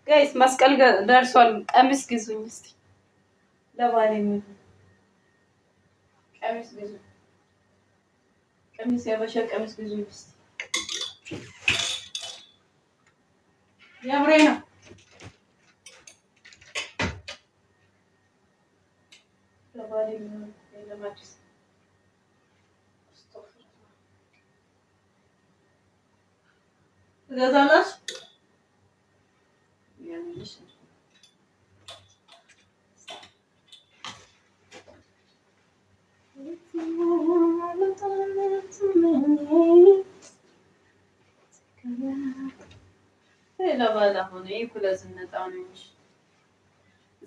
ጋይስ መስቀል ደርሷል። ቀሚስ ግዙኝ እስቲ ለባሌ ምን ቀሚስ ግዙኝ። ቀሚስ ያበሻ ቀሚስ ግዙኝ እስቲ ያምሬ ነው። ለባሌ ምን ለማድረስ ገዛላሽ ያንልሽ ለባላ ሆነ ይኩለ ዝነጣው ነው እንጂ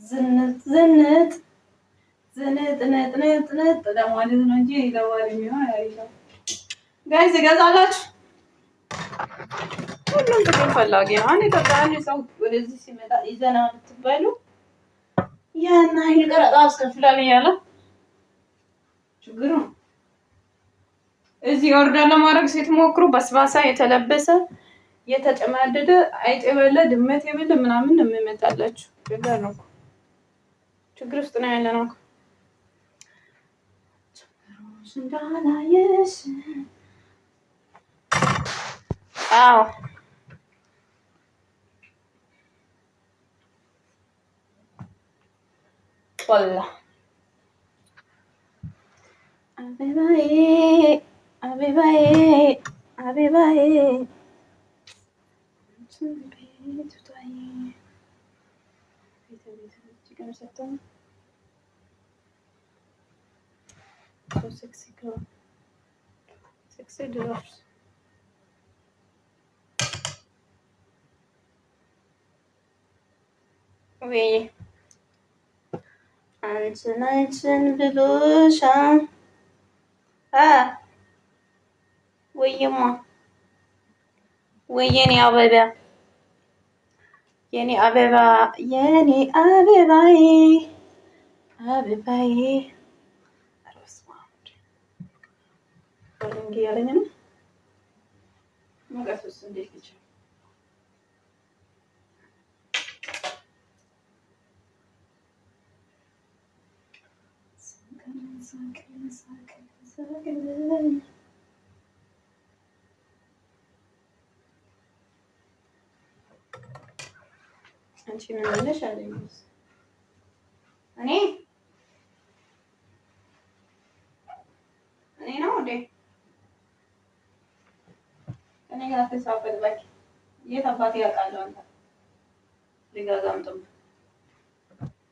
ዝንጥ ነጥ ለማለት ነው እንጂ ለባል የሚሆን አይደለም። ጋይስ ገዛላችሁ ሁሉም ጥቅም ፈላጊ ነው። አንዴ ተጣጣኝ ሰው ወደዚህ ሲመጣ ይዘና ብትባሉ ያን አይል ቀረጣ አስከፍላል እያለ ችግሩ እዚህ ኦርደር ለማድረግ ስትሞክሩ በስባሳ የተለበሰ የተጨማደደ አይጥ የበለ ድመት የበለ ምናምን ነው የሚመጣላችሁ። ችግር ነው። ችግር ውስጥ ነው ያለነው። እንዳላየሽ አዎ والله حبيبي حبيبي حبيبي so sexy girl sexy girls oui አንቺን ብሎሻ ወይማ ወየኔ አበባ የኔ አበባ የኔ አበባዬ አበባዬ ወንጌ ያለኝ ነው ሙቀቱስ እንዴት ይችላል? አንቺ ምን አለሽ አለኝ እኔ ነው እንዴ እኔ ጋር ተሳፈጥ ባክ የት አባቴ ያውቃል አንተ ሊጋዛም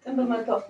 ጥንብ መጥቷል